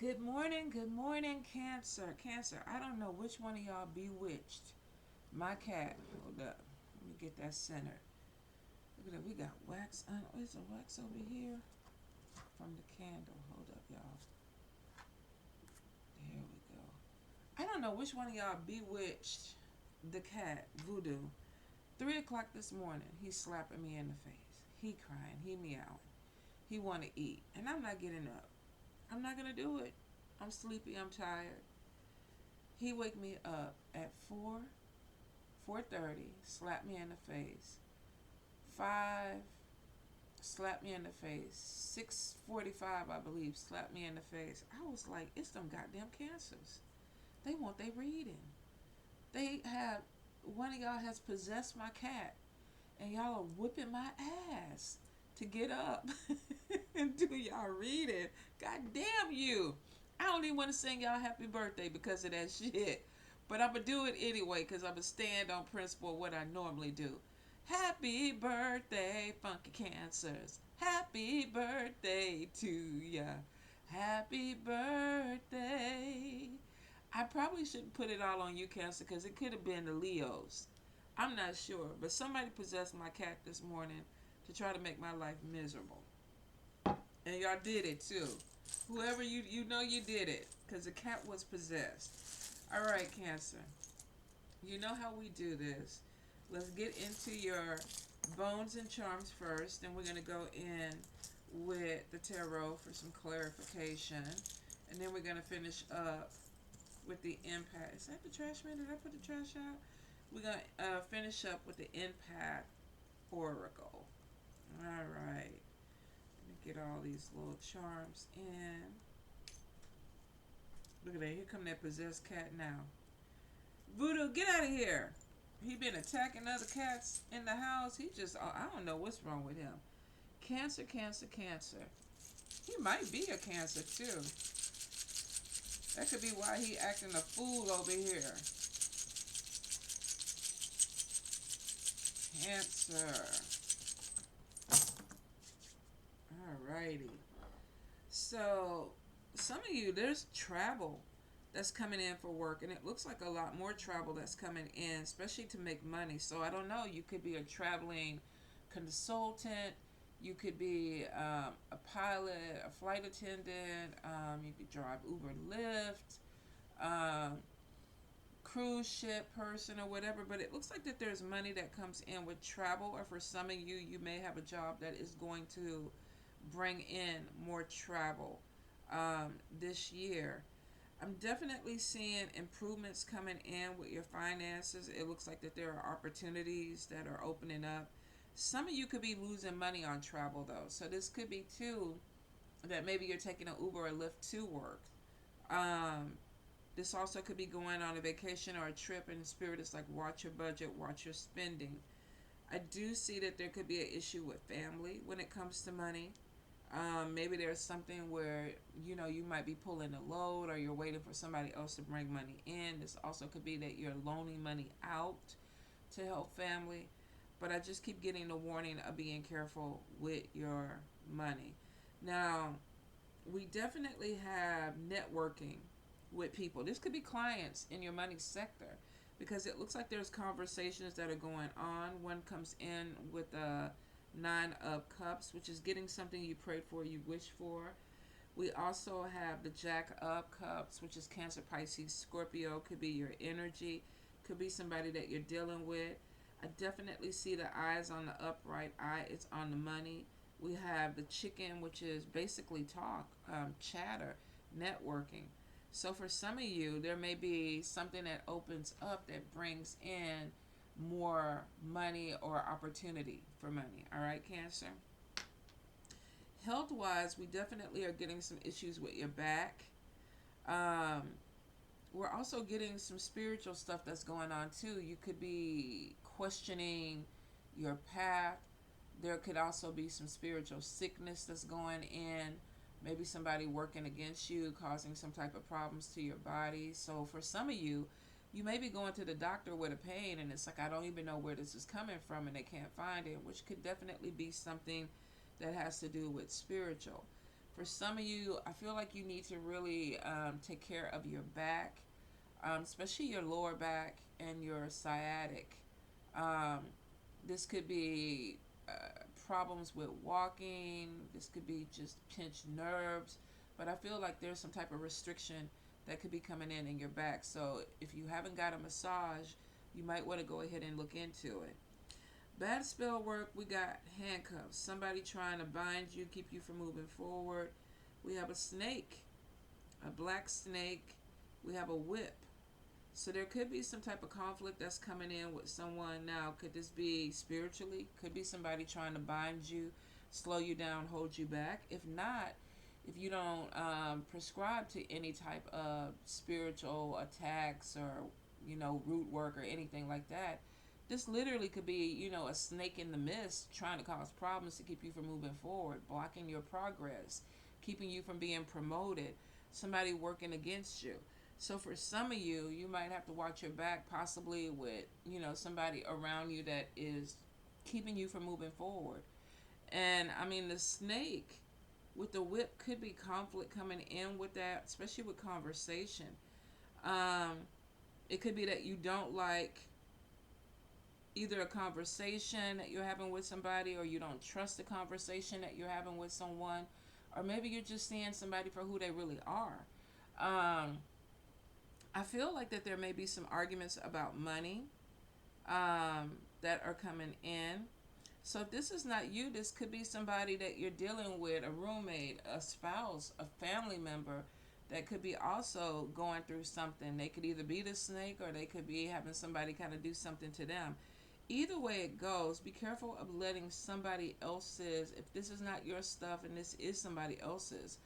Good morning, Cancer. Cancer, I don't know which one of y'all bewitched my cat. Hold up. Let me get that centered. Look at that. We got wax. Is there wax over here? From the candle. Hold up, y'all. There we go. I don't know which one of y'all bewitched the cat, Voodoo. 3 o'clock this morning, he's slapping me in the face. He crying. He meowing. He want to eat. And I'm not getting up. I'm not going to do it. I'm sleepy. I'm tired. He wake me up at 4:30, slap me in the face. 5, slap me in the face. 6:45, I believe, slap me in the face. I was like, it's them goddamn cancers. They want they reading. They have one of y'all has possessed my cat, and y'all are whipping my ass to get up and do y'all reading. God damn you. I don't even want to sing y'all happy birthday because of that shit. But I'm going to do it anyway because I'm going to stand on principle of what I normally do. Happy birthday, funky cancers. Happy birthday to ya. Happy birthday. I probably shouldn't put it all on you, Cancer, because it could have been the Leos. I'm not sure. But somebody possessed my cat this morning to try to make my life miserable. And y'all did it too. Whoever you know you did it because the cat was possessed. All right, Cancer. You know how we do this. Let's get into your bones and charms first. Then we're going to go in with the tarot for some clarification. And then we're going to finish up with the empath. Is that the trash man? Did I put the trash out? We're going to finish up with the empath oracle. All right. Let me get all these little charms in. Look at that. Here come that possessed cat now. Voodoo, get out of here. He been attacking other cats in the house. He just, I don't know what's wrong with him. Cancer, Cancer, Cancer. He might be a Cancer too. That could be why he acting a fool over here. Cancer. Alrighty. So, some of you, there's travel that's coming in for work, and it looks like a lot more travel that's coming in, especially to make money. So, I don't know. You could be a traveling consultant. You could be a pilot, a flight attendant. You could drive Uber, Lyft, cruise ship person, or whatever. But it looks like that there's money that comes in with travel, or for some of you, you may have a job that is going to bring in more travel this year. I'm definitely seeing improvements coming in with your finances. It looks like that there are opportunities that are opening up. Some of you could be losing money on travel though. So this could be too that maybe you're taking an Uber or Lyft to work. Um, this also could be going on a vacation or a trip, and the spirit is like, watch your budget, watch your spending. I do see that there could be an issue with family when it comes to money. Maybe there's something where you might be pulling a load, or you're waiting for somebody else to bring money in. This also could be that you're loaning money out to help family. But I just keep getting the warning of being careful with your money. Now, we definitely have networking with people. This could be clients in your money sector, because it looks like there's conversations that are going on. One comes in with a 9 of Cups, which is getting something you prayed for, you wish for. We also have the Jack of Cups, which is Cancer, Pisces, Scorpio. Could be your energy. Could be somebody that you're dealing with. I definitely see the eyes on the upright eye. It's on the money. We have the chicken, which is basically talk, chatter, networking. So for some of you, there may be something that opens up that brings in more money or opportunity for money. All right, Cancer? Health wise, we definitely are getting some issues with your back. Um, we're also getting some spiritual stuff that's going on too. You could be questioning your path. There could also be some spiritual sickness that's going in. Maybe somebody working against you, causing some type of problems to your body. So for some of you, you may be going to the doctor with a pain, and it's like, I don't even know where this is coming from, and they can't find it, which could definitely be something that has to do with spiritual. For some of you, I feel like you need to really take care of your back, especially your lower back and your sciatic. Um, this could be problems with walking. This could be just pinched nerves. But I feel like there's some type of restriction that could be coming in your back. So if you haven't got a massage, you might want to go ahead and look into it. Bad spell work, we got handcuffs. Somebody trying to bind you, keep you from moving forward. We have a snake, a black snake. We have a whip. So there could be some type of conflict that's coming in with someone now. Could this be spiritually? Could be somebody trying to bind you, slow you down, hold you back. If not, if you don't prescribe to any type of spiritual attacks or, root work or anything like that, this literally could be, a snake in the mist trying to cause problems to keep you from moving forward, blocking your progress, keeping you from being promoted, somebody working against you. So for some of you, you might have to watch your back, possibly with, somebody around you that is keeping you from moving forward. And I mean, the snake with the whip could be conflict coming in with that, especially with conversation. Um, it could be that you don't like either a conversation that you're having with somebody, or you don't trust the conversation that you're having with someone, or maybe you're just seeing somebody for who they really are. I feel like that there may be some arguments about money that are coming in. So if this is not you, this could be somebody that you're dealing with, a roommate, a spouse, a family member that could be also going through something. They could either be the snake, or they could be having somebody kind of do something to them. Either way it goes, be careful of letting somebody else's, if this is not your stuff and this is somebody else's,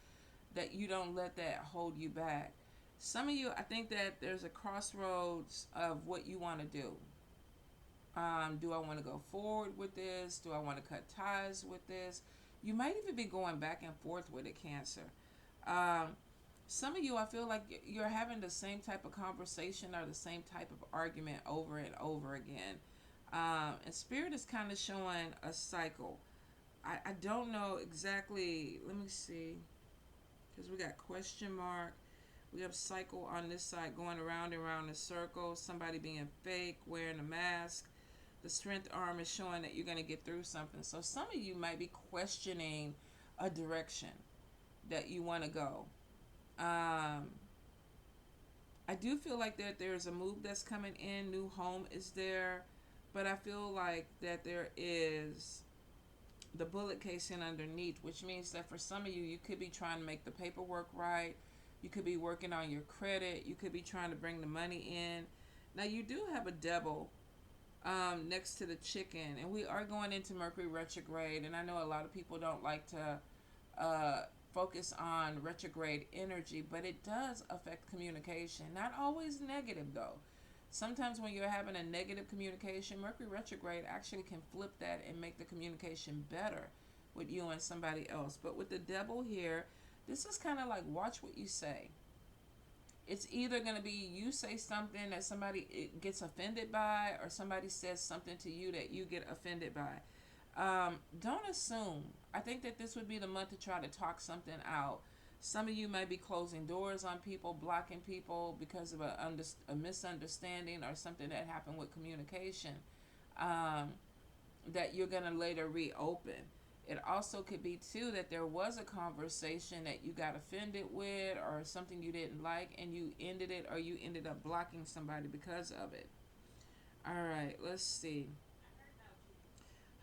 that you don't let that hold you back. Some of you, I think that there's a crossroads of what you want to do. Do I want to go forward with this? Do I want to cut ties with this? You might even be going back and forth with it, Cancer. Um, some of you, I feel like you're having the same type of conversation or the same type of argument over and over again. And Spirit is kind of showing a cycle. I don't know exactly. Let me see. Because we got question mark. We have cycle on this side going around and around in circles. Somebody being fake, wearing a mask. The strength arm is showing that you're going to get through something. So some of you might be questioning a direction that you want to go. I do feel like that there's a move that's coming in. New home is there. But I feel like that there is the bullet casing underneath, which means that for some of you, you could be trying to make the paperwork right. You could be working on your credit. You could be trying to bring the money in. Now, you do have a devil next to the chicken, and we are going into Mercury retrograde, and I know a lot of people don't like to focus on retrograde energy, but it does affect communication. Not always negative, though. Sometimes when you're having a negative communication, Mercury retrograde actually can flip that and make the communication better with you and somebody else. But with the devil here, this is kind of like watch what you say. It's either going to be you say something that somebody gets offended by, or somebody says something to you that you get offended by. Don't assume. I think that this would be the month to try to talk something out. Some of you may be closing doors on people, blocking people because of a misunderstanding or something that happened with communication that you're going to later reopen. It also could be, too, that there was a conversation that you got offended with or something you didn't like, and you ended it, or you ended up blocking somebody because of it. All right, let's see.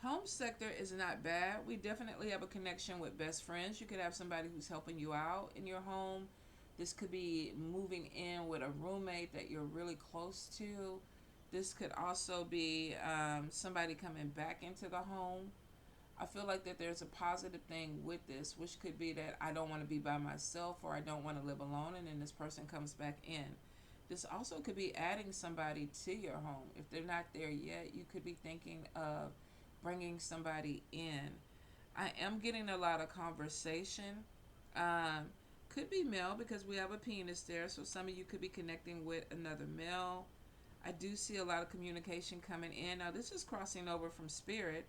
Home sector is not bad. We definitely have a connection with best friends. You could have somebody who's helping you out in your home. This could be moving in with a roommate that you're really close to. This could also be somebody coming back into the home. I feel like that there's a positive thing with this, which could be that I don't want to be by myself, or I don't want to live alone, and then this person comes back in. This also could be adding somebody to your home. If they're not there yet, you could be thinking of bringing somebody in. I am getting a lot of conversation. Could be male because we have a penis there, so some of you could be connecting with another male. I do see a lot of communication coming in. Now, this is crossing over from spirit.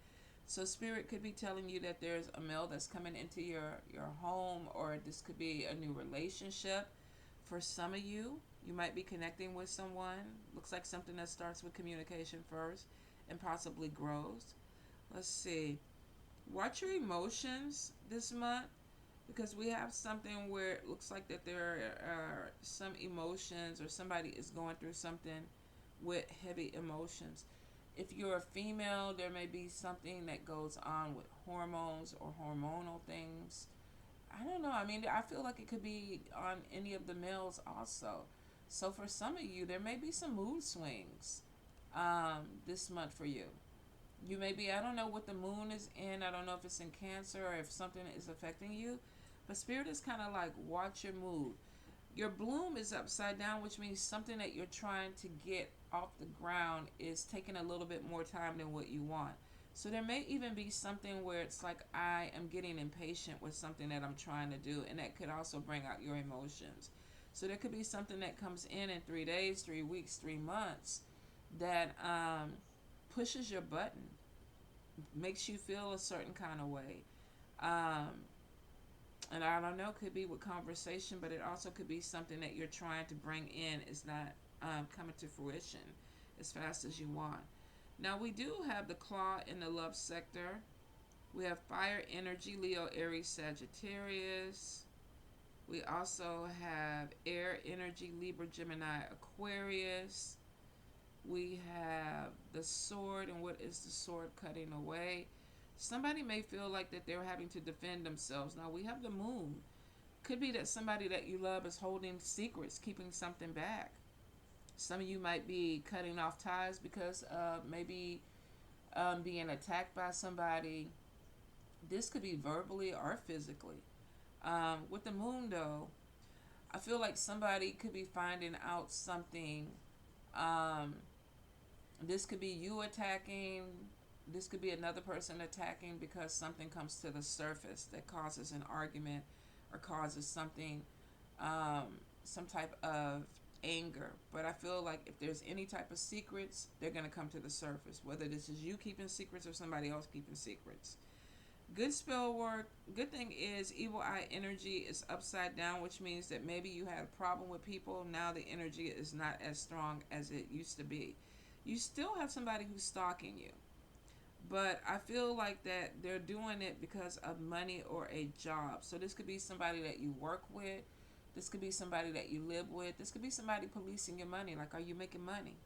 So spirit could be telling you that there's a male that's coming into your home, or this could be a new relationship. For some of you, you might be connecting with someone. Looks like something that starts with communication first and possibly grows. Let's see. Watch your emotions this month, because we have something where it looks like that there are some emotions, or somebody is going through something with heavy emotions. If you're a female, there may be something that goes on with hormones or hormonal things. I don't know. I mean, I feel like it could be on any of the males also. So for some of you, there may be some mood swings this month for you. You may be, I don't know what the moon is in. I don't know if it's in Cancer or if something is affecting you. But Spirit is kind of like, watch your mood. Your bloom is upside down, which means something that you're trying to get off the ground is taking a little bit more time than what you want. So there may even be something where it's like, I am getting impatient with something that I'm trying to do, and that could also bring out your emotions. So there could be something that comes in 3 days, 3 weeks, 3 months that pushes your button, makes you feel a certain kind of way. Um, and I don't know, could be with conversation, but it also could be something that you're trying to bring in is not coming to fruition as fast as you want. Now, we do have the claw in the love sector. We have fire energy, Leo, Aries, Sagittarius. We also have air energy, Libra, Gemini, Aquarius. We have the sword, and what is the sword cutting away? Somebody may feel like that they're having to defend themselves. Now we have the moon. Could be that somebody that you love is holding secrets, keeping something back. Some of you might be cutting off ties because of maybe being attacked by somebody. This could be verbally or physically. With the moon, though, I feel like somebody could be finding out something. Um, this could be you attacking. This could be another person attacking because something comes to the surface that causes an argument or causes something, some type of anger. But I feel like if there's any type of secrets, they're going to come to the surface, whether this is you keeping secrets or somebody else keeping secrets. Good spell work. Good thing is evil eye energy is upside down, which means that maybe you had a problem with people. Now the energy is not as strong as it used to be. You still have somebody who's stalking you, but I feel like that they're doing it because of money or a job. So this could be somebody that you work with. This could be somebody that you live with. This could be somebody policing your money. Like, are you making money?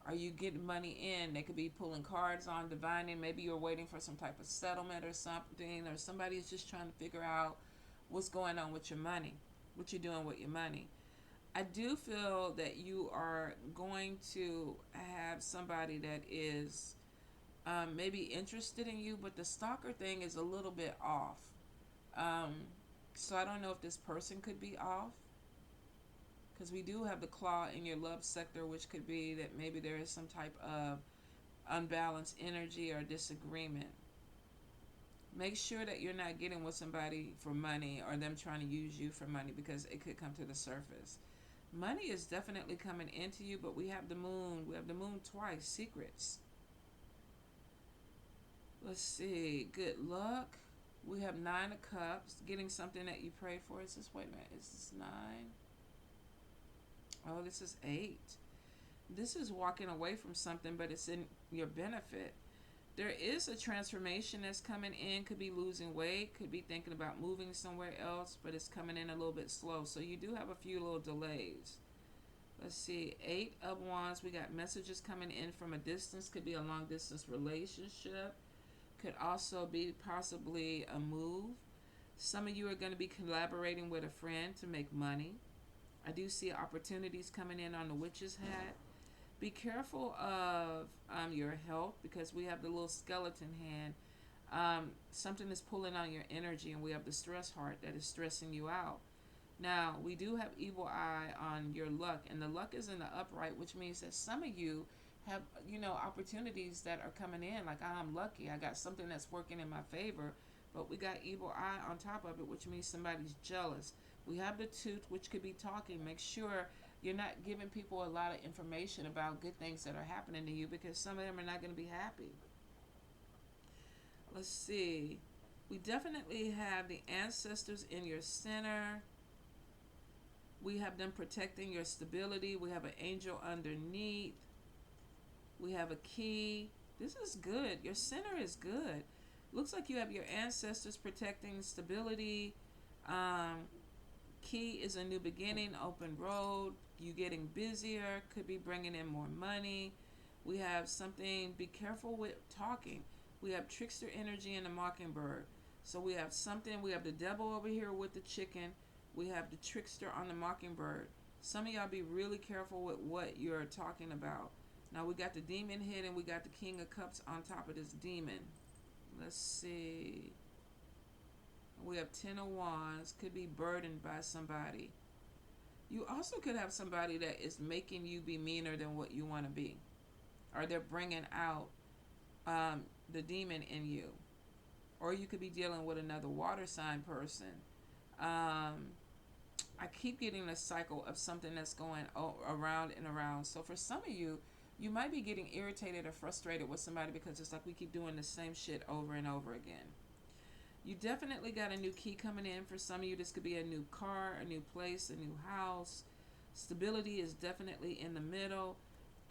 Are you getting money in? They could be pulling cards on divining. Maybe you're waiting for some type of settlement or something, or somebody is just trying to figure out what's going on with your money, what you're doing with your money. I do feel that you are going to have somebody that is maybe interested in you, but the stalker thing is a little bit off. Um, so I don't know if this person could be off, because we do have the claw in your love sector, which could be that maybe there is some type of unbalanced energy or disagreement. Make sure that you're not getting with somebody for money or them trying to use you for money, because it could come to the surface. Money is definitely coming into you, but we have the moon. We have the moon twice. Secrets. Let's see. Good luck. We have 9 of Cups. Getting something that you pray for. Is this, wait a minute, is this 9? Oh, this is 8. This is walking away from something, but it's in your benefit. There is a transformation that's coming in. Could be losing weight. Could be thinking about moving somewhere else, but it's coming in a little bit slow. So you do have a few little delays. Let's see. 8 of Wands. We got messages coming in from a distance. Could be a long distance relationship. Could also be possibly a move. Some of you are going to be collaborating with a friend to make money. I do see opportunities coming in on the witch's hat. Be careful of your health, because we have the little skeleton hand. Something is pulling on your energy, and we have the stress heart that is stressing you out. Now, we do have evil eye on your luck, and the luck is in the upright, which means that some of you have, opportunities that are coming in. Like, I'm lucky. I got something that's working in my favor, but we got evil eye on top of it, which means somebody's jealous. We have the tooth, which could be talking. Make sure you're not giving people a lot of information about good things that are happening to you, because some of them are not going to be happy. Let's see. We definitely have the ancestors in your center. We have them protecting your stability. We have an angel underneath. We have a key. This is good. Your center is good. Looks like you have your ancestors protecting stability. Um, Key is a new beginning, open road. You getting busier. Could be bringing in more money. We have something. Be careful with talking. We have trickster energy and the mockingbird. So we have something. We have the devil over here with the chicken. We have the trickster on the mockingbird. Some of y'all be really careful with what you're talking about. Now we got the demon head and we got the king of cups on top of this demon. Let's see. We have 10 of wands. Could be burdened by somebody. You also could have somebody that is making you be meaner than what you want to be. Or they're bringing out the demon in you. Or you could be dealing with another water sign person. I keep getting a cycle of something that's going around and around. So for some of you, you might be getting irritated or frustrated with somebody because it's like we keep doing the same shit over and over again. You definitely got a new key coming in. For some of you, this could be a new car, a new place, a new house. Stability is definitely in the middle.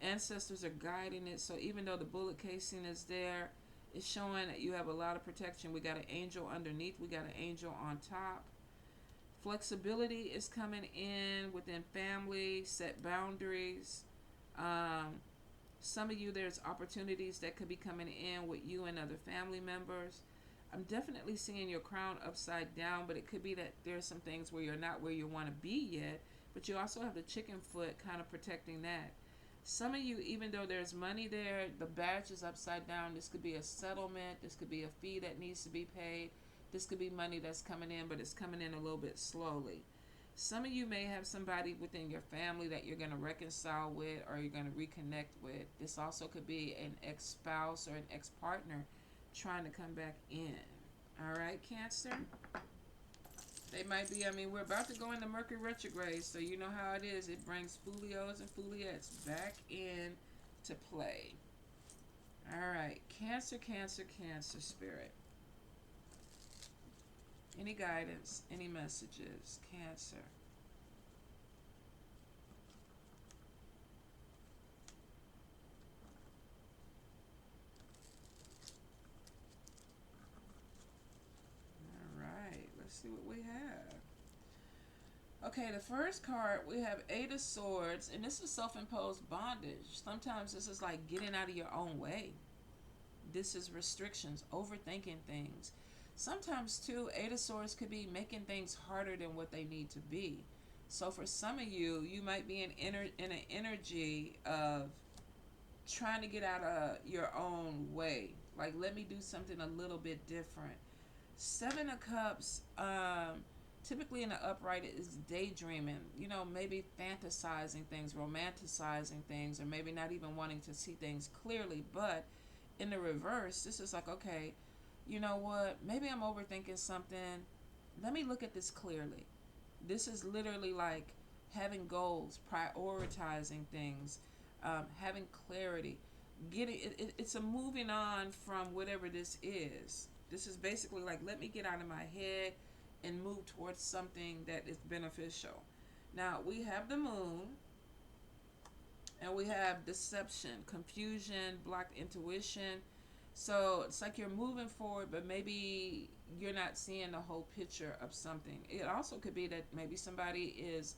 Ancestors are guiding it. So even though the bullet casing is there, it's showing that you have a lot of protection. We got an angel underneath. We got an angel on top. Flexibility is coming in within family. Set boundaries. Some of you, there's opportunities that could be coming in with you and other family members. I'm definitely seeing your crown upside down, but it could be that there's some things where you're not where you want to be yet, but you also have the chicken foot kind of protecting that. Some of you, even though there's money there, the badge is upside down. This could be a settlement. This could be a fee that needs to be paid. This could be money that's coming in, but it's coming in a little bit slowly. Some of you may have somebody within your family that you're going to reconcile with or you're going to reconnect with. This also could be an ex-spouse or an ex-partner trying to come back in. All right, Cancer? They might be, we're about to go into Mercury retrograde, so you know how it is. It brings Fulios and Fuliettes back in to play. All right, Cancer, Cancer, Cancer spirit. Any guidance, any messages, Cancer? All right, let's see what we have. Okay, the first card, we have Eight of Swords, and this is self-imposed bondage. Sometimes this is like getting out of your own way. This is restrictions, overthinking things. Sometimes, too, Eight of Swords could be making things harder than what they need to be. So for some of you, you might be in an energy of trying to get out of your own way. Like, let me do something a little bit different. Seven of Cups, typically in the upright is daydreaming, maybe fantasizing things, romanticizing things, or maybe not even wanting to see things clearly. But in the reverse, this is like, okay, you know what? Maybe I'm overthinking something. Let me look at this clearly. This is literally like having goals, prioritizing things, having clarity. It's a moving on from whatever this is. This is basically like, let me get out of my head and move towards something that is beneficial. Now, we have the moon, and we have deception, confusion, blocked intuition. So it's like you're moving forward, but maybe you're not seeing the whole picture of something. It also could be that maybe somebody is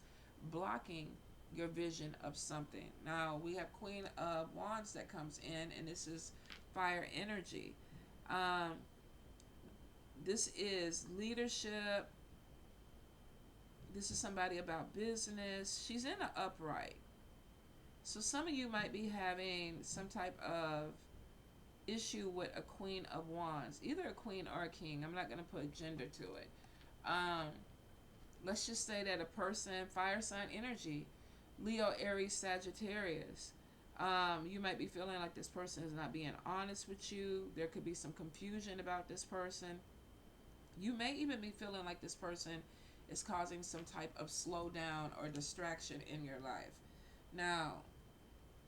blocking your vision of something. Now, we have Queen of Wands that comes in, and this is fire energy. This is leadership. This is somebody about business. She's in an upright. So some of you might be having some type of issue with a Queen of Wands. Either a queen or a king. I'm not going to put gender to it. Let's just say that a person, fire sign energy, Leo, Aries, Sagittarius. You might be feeling like this person is not being honest with you. There could be some confusion about this person. You may even be feeling like this person is causing some type of slowdown or distraction in your life. Now,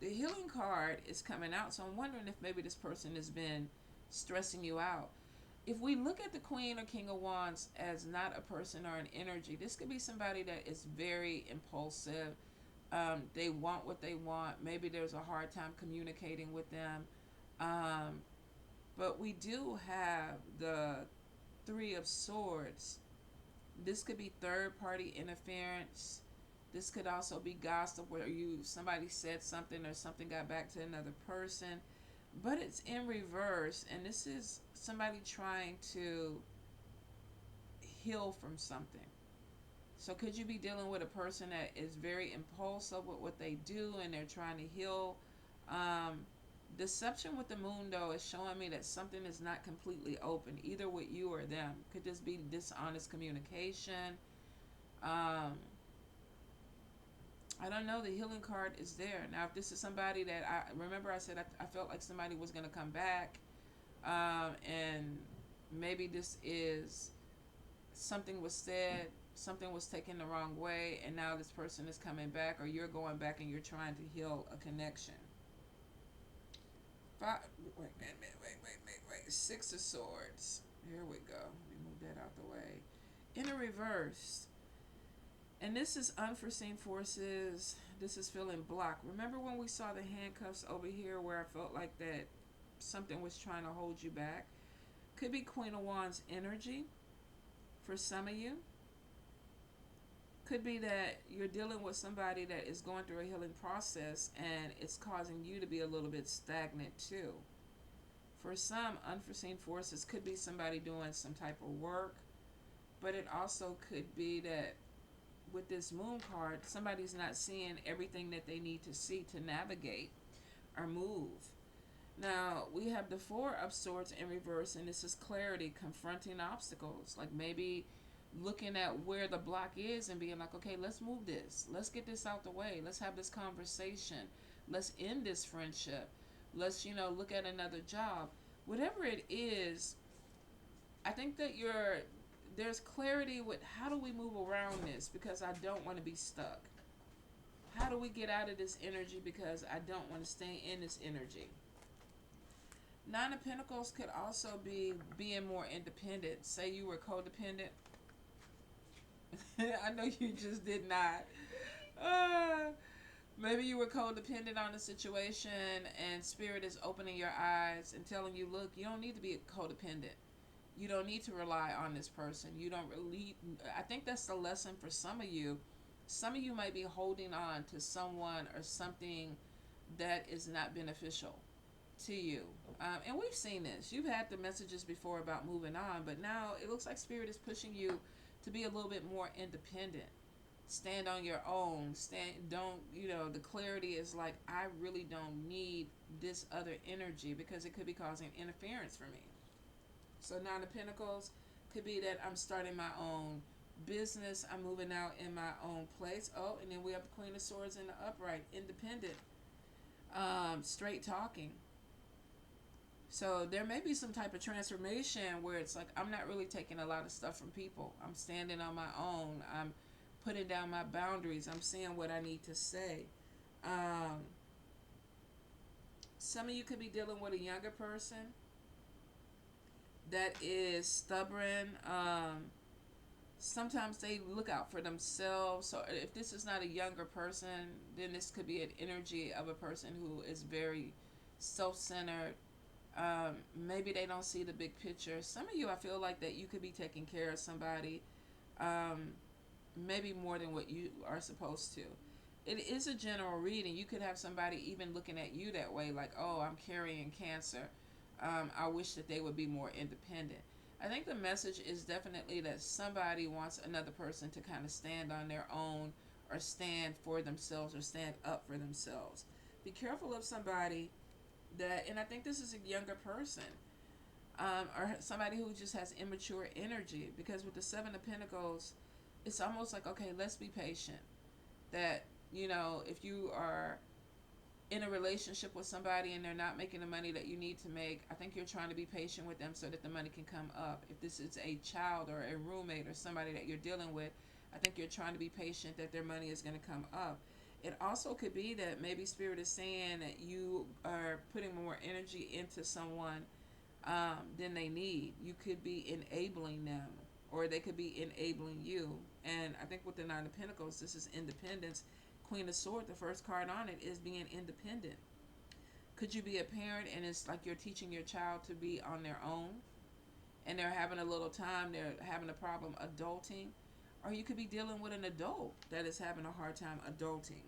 the healing card is coming out, so I'm wondering if maybe this person has been stressing you out. If we look at the Queen or King of Wands as not a person or an energy, this could be somebody that is very impulsive. They want what they want. Maybe there's a hard time communicating with them. Um, but we do have the Three of Swords. This could be third party interference. This could also be gossip where somebody said something or something got back to another person. But it's in reverse, and this is somebody trying to heal from something. So could you be dealing with a person that is very impulsive with what they do and they're trying to heal? Um, Deception with the moon though is showing me that something is not completely open, either with you or them. Could this be dishonest communication? Um, I don't know. The healing card is there. Now, if this is somebody that I said I felt like somebody was going to come back, and maybe this is something was said, something was taken the wrong way, and now this person is coming back, or you're going back and you're trying to heal a connection. Wait. Six of Swords. Here we go. Let me move that out the way. In a reverse. And this is unforeseen forces. This is feeling blocked. Remember when we saw the handcuffs over here where I felt like that something was trying to hold you back? Could be Queen of Wands energy for some of you. Could be that you're dealing with somebody that is going through a healing process and it's causing you to be a little bit stagnant too. For some, unforeseen forces could be somebody doing some type of work, but it also could be that with this moon card, somebody's not seeing everything that they need to see to navigate or move. Now, we have the Four of Swords in reverse, and this is clarity, confronting obstacles. Like maybe looking at where the block is and being like, okay, let's move this. Let's get this out the way. Let's have this conversation. Let's end this friendship. Let's, look at another job. Whatever it is, I think that there's clarity with how do we move around this because I don't want to be stuck. How do we get out of this energy because I don't want to stay in this energy? Nine of Pentacles could also be being more independent. Say you were codependent. I know you just did not. Maybe you were codependent on a situation and Spirit is opening your eyes and telling you, look, you don't need to be codependent. You don't need to rely on this person. You don't really. I think that's the lesson for some of you. Some of you might be holding on to someone or something that is not beneficial to you. And we've seen this. You've had the messages before about moving on, but now it looks like Spirit is pushing you to be a little bit more independent. Stand on your own. The clarity is like, I really don't need this other energy because it could be causing interference for me. So Nine of Pentacles could be that I'm starting my own business. I'm moving out in my own place. Oh, and then we have the Queen of Swords in the upright. Independent. Straight talking. So there may be some type of transformation where it's like I'm not really taking a lot of stuff from people. I'm standing on my own. I'm putting down my boundaries. I'm saying what I need to say. Some of you could be dealing with a younger person that is stubborn. Sometimes they look out for themselves. So if this is not a younger person, then this could be an energy of a person who is very self-centered. Maybe they don't see the big picture. Some of you, I feel like that you could be taking care of somebody, maybe more than what you are supposed to. It is a general reading. You could have somebody even looking at you that way, like, oh, I'm carrying cancer. I wish that they would be more independent. I think the message is definitely that somebody wants another person to kind of stand on their own or stand for themselves or stand up for themselves. Be careful of somebody that, and I think this is a younger person, or somebody who just has immature energy, because with the Seven of Pentacles, it's almost like, okay, let's be patient. That, if you are in a relationship with somebody and they're not making the money that you need to make, I think you're trying to be patient with them so that the money can come up. If this is a child or a roommate or somebody that you're dealing with, I think you're trying to be patient that their money is going to come up. It also could be that maybe Spirit is saying that you are putting more energy into someone than they need. You could be enabling them, or they could be enabling you. And I think with the Nine of Pentacles, this is independence. Queen of Swords, the first card on it is being independent. Could you be a parent and it's like you're teaching your child to be on their own, and they're having a little time, they're having a problem adulting? Or you could be dealing with an adult that is having a hard time adulting.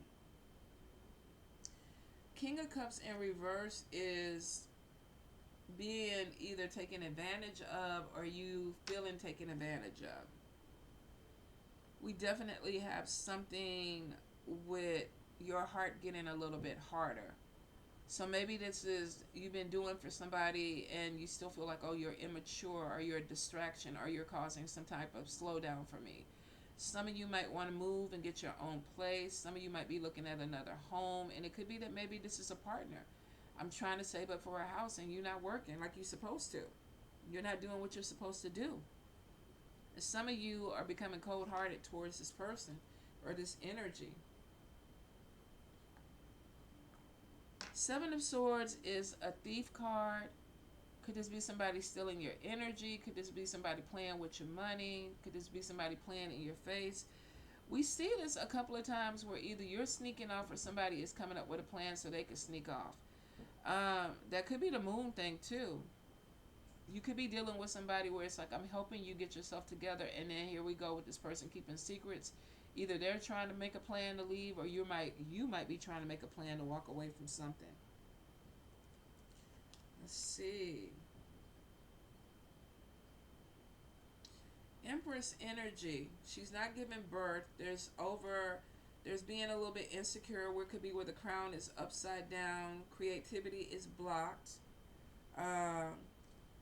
King of Cups in reverse is being either taken advantage of or you feeling taken advantage of. We definitely have something with your heart getting a little bit harder. So maybe this is you've been doing for somebody and you still feel like, oh, you're immature, or you're a distraction, or you're causing some type of slowdown for me. Some of you might want to move and get your own place. Some of you might be looking at another home, and it could be that maybe this is a partner. I'm trying to save up for a house and you're not working like you're supposed to. You're not doing what you're supposed to do. And some of you are becoming cold-hearted towards this person or this energy. Seven of Swords is a thief card. Could this be somebody stealing your energy? Could this be somebody playing with your money? Could this be somebody playing in your face? We see this a couple of times where either you're sneaking off or somebody is coming up with a plan so they can sneak off. That could be the moon thing too. You could be dealing with somebody where it's like, I'm helping you get yourself together, and then here we go with this person keeping secrets. Either they're trying to make a plan to leave, or you might be trying to make a plan to walk away from something. Let's see. Empress energy. She's not giving birth. There's being a little bit insecure, where it could be where the crown is upside down. Creativity is blocked.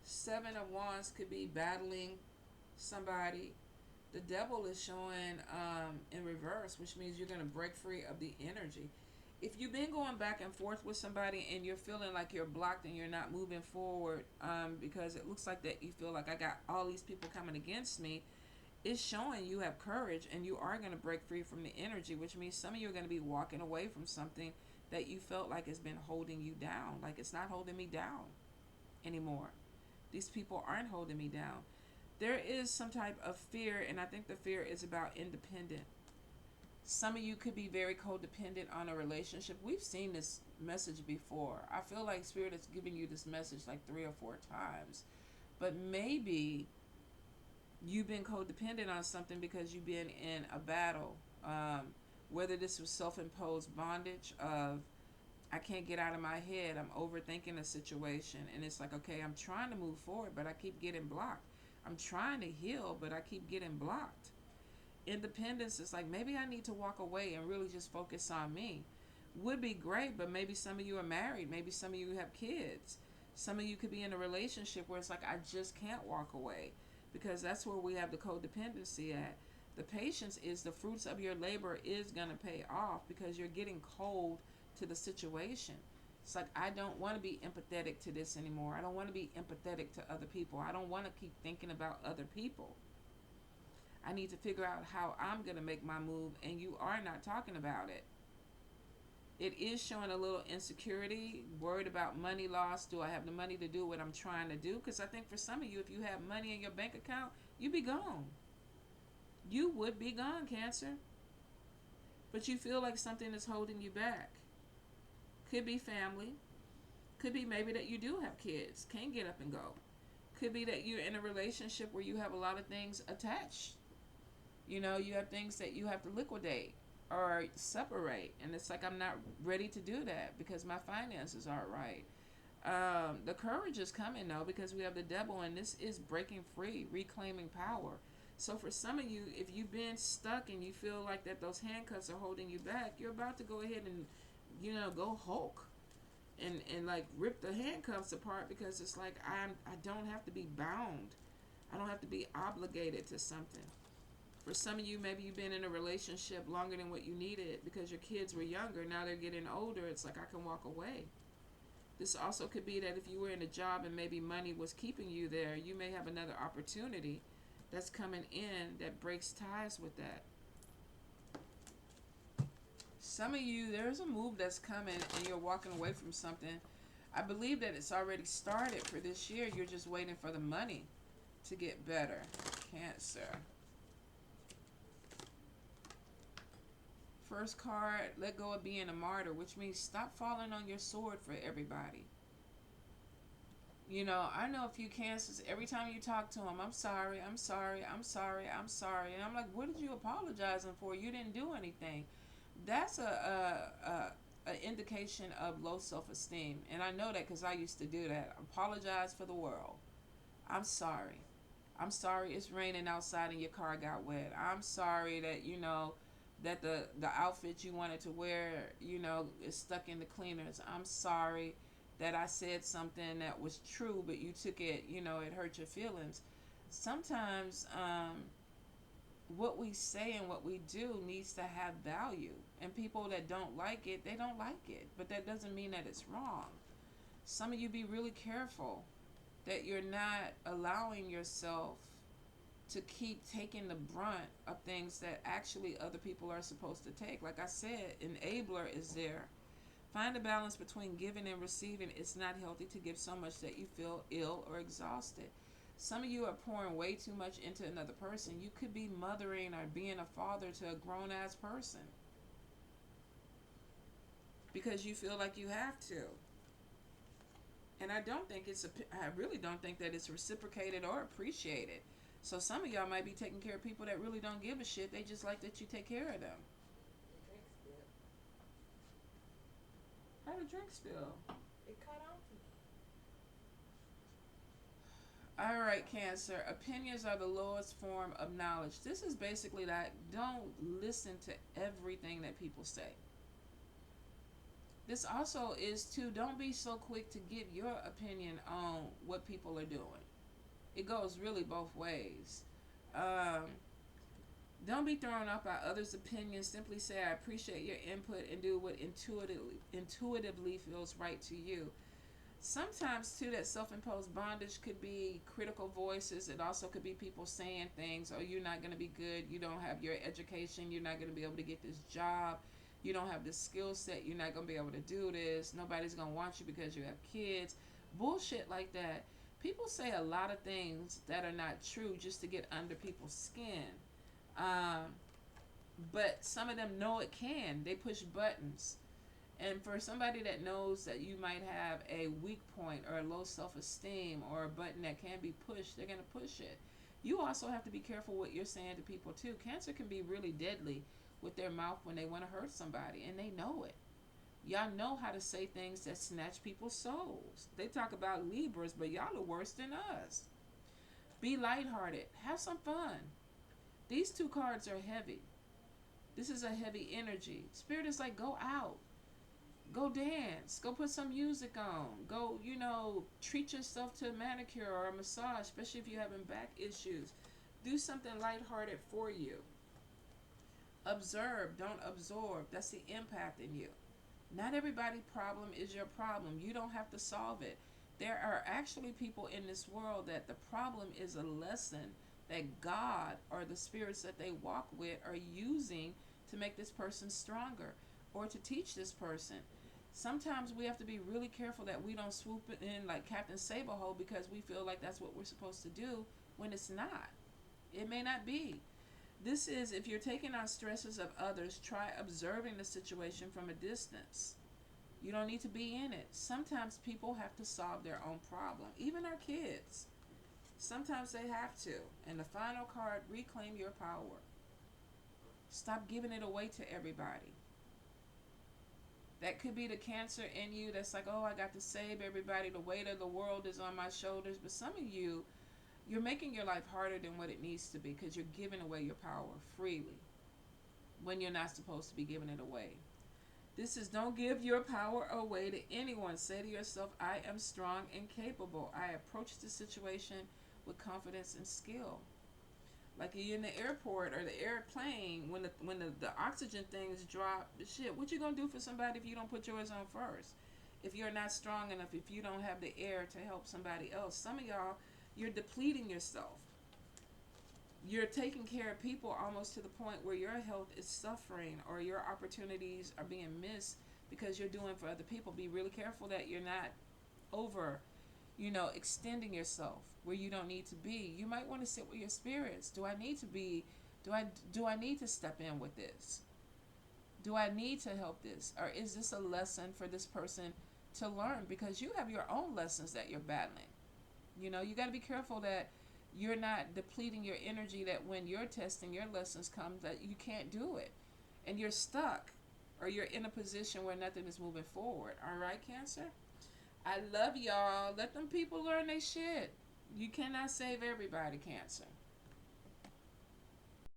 Seven of Wands could be battling somebody. The Devil is showing in reverse, which means you're going to break free of the energy. If you've been going back and forth with somebody and you're feeling like you're blocked and you're not moving forward, because it looks like that you feel like, I got all these people coming against me, it's showing you have courage and you are going to break free from the energy, which means some of you are going to be walking away from something that you felt like has been holding you down. Like, it's not holding me down anymore. These people aren't holding me down. There is some type of fear, and I think the fear is about independent. Some of you could be very codependent on a relationship. We've seen this message before. I feel like Spirit is giving you this message like 3 or 4 times. But maybe you've been codependent on something because you've been in a battle. Whether this was self-imposed bondage of, I can't get out of my head, I'm overthinking a situation, and it's like, okay, I'm trying to move forward, but I keep getting blocked. I'm trying to heal, but I keep getting blocked. Independence is like, maybe I need to walk away and really just focus on me. Would be great, but maybe some of you are married. Maybe some of you have kids. Some of you could be in a relationship where it's like, I just can't walk away, because that's where we have the codependency at. The patience is the fruits of your labor is going to pay off, because you're getting cold to the situation. It's like, I don't want to be empathetic to this anymore. I don't want to be empathetic to other people. I don't want to keep thinking about other people. I need to figure out how I'm going to make my move, and you are not talking about it. It is showing a little insecurity, worried about money loss. Do I have the money to do what I'm trying to do? Because I think for some of you, if you have money in your bank account, you'd be gone. You would be gone, Cancer. But you feel like something is holding you back. Could be family. Could be maybe that you do have kids, can't get up and go. Could be that you're in a relationship where you have a lot of things attached. You know, you have things that you have to liquidate or separate. And it's like, I'm not ready to do that because my finances aren't right. The courage is coming, though, because we have the Devil, and this is breaking free, reclaiming power. So for some of you, if you've been stuck and you feel like that those handcuffs are holding you back, you're about to go ahead and, go Hulk and like rip the handcuffs apart, because it's like, I don't have to be bound. I don't have to be obligated to something. For some of you, maybe you've been in a relationship longer than what you needed because your kids were younger. Now they're getting older. It's like, I can walk away. This also could be that if you were in a job and maybe money was keeping you there, you may have another opportunity that's coming in that breaks ties with that. Some of you, there's a move that's coming and you're walking away from something. I believe that it's already started for this year. You're just waiting for the money to get better. Cancer. First card, let go of being a martyr, which means stop falling on your sword for everybody. You know, I know a few cancers, every time you talk to them, I'm sorry, I'm sorry, I'm sorry, I'm sorry. And I'm like, what did you apologizing for? You didn't do anything. That's a indication of low self-esteem. And I know that because I used to do that. Apologize for the world. I'm sorry. I'm sorry it's raining outside and your car got wet. I'm sorry that, that the outfit you wanted to wear, is stuck in the cleaners. I'm sorry that I said something that was true, but you took it, it hurt your feelings. Sometimes what we say and what we do needs to have value. And people that don't like it, they don't like it. But that doesn't mean that it's wrong. Some of you be really careful that you're not allowing yourself to keep taking the brunt of things that actually other people are supposed to take. Like I said, enabler is there. Find a balance between giving and receiving. It's not healthy to give so much that you feel ill or exhausted. Some of you are pouring way too much into another person. You could be mothering or being a father to a grown-ass person because you feel like you have to. And I really don't think that it's reciprocated or appreciated. So some of y'all might be taking care of people that really don't give a shit. They just like that you take care of them. How did the drink spill? It cut off. All right, Cancer. Opinions are the lowest form of knowledge. This is basically that don't listen to everything that people say. This also is to don't be so quick to give your opinion on what people are doing. It goes really both ways. Don't be thrown off by others' opinions. Simply say, I appreciate your input and do what intuitively feels right to you. Sometimes, too, that self-imposed bondage could be critical voices. It also could be people saying things, oh, you're not going to be good. You don't have your education. You're not going to be able to get this job. You don't have this skill set. You're not going to be able to do this. Nobody's going to want you because you have kids. Bullshit like that. People say a lot of things that are not true just to get under people's skin. But some of them know it can. They push buttons. And for somebody that knows that you might have a weak point or a low self-esteem or a button that can be pushed, they're going to push it. You also have to be careful what you're saying to people too. Cancer can be really deadly with their mouth when they want to hurt somebody, and they know it. Y'all know how to say things that snatch people's souls. They talk about Libras, but y'all are worse than us. Be lighthearted. Have some fun. These two cards are heavy. This is a heavy energy. Spirit is like, go out. Go dance. Go put some music on. Go, treat yourself to a manicure or a massage, especially if you're having back issues. Do something lighthearted for you. Observe, don't absorb. That's the empath in you. Not everybody's problem is your problem. You don't have to solve it. There are actually people in this world that the problem is a lesson that God or the spirits that they walk with are using to make this person stronger or to teach this person. Sometimes we have to be really careful that we don't swoop in like Captain Saberhole because we feel like that's what we're supposed to do when it's not. It may not be. This is, if you're taking on stresses of others, try observing the situation from a distance. You don't need to be in it. Sometimes people have to solve their own problem. Even our kids. Sometimes they have to. And the final card, reclaim your power. Stop giving it away to everybody. That could be the Cancer in you that's like, oh, I got to save everybody. The weight of the world is on my shoulders. But some of you, you're making your life harder than what it needs to be because you're giving away your power freely when you're not supposed to be giving it away. This is don't give your power away to anyone. Say to yourself, I am strong and capable. I approach the situation with confidence and skill. Like you're in the airport or the airplane, when the oxygen things drop, shit, what you gonna do for somebody if you don't put yours on first? If you're not strong enough, if you don't have the air to help somebody else. Some of y'all, you're depleting yourself. You're taking care of people almost to the point where your health is suffering or your opportunities are being missed because you're doing for other people. Be really careful that you're not over, you know, extending yourself where you don't need to be. You might want to sit with your spirits. Do I need to be, do I need to step in with this? Do I need to help this? Or is this a lesson for this person to learn? Because you have your own lessons that you're battling. You know, you got to be careful that you're not depleting your energy, that when you're testing, your lessons come, that you can't do it. And you're stuck, or you're in a position where nothing is moving forward. All right, Cancer? I love y'all. Let them people learn their shit. You cannot save everybody, Cancer.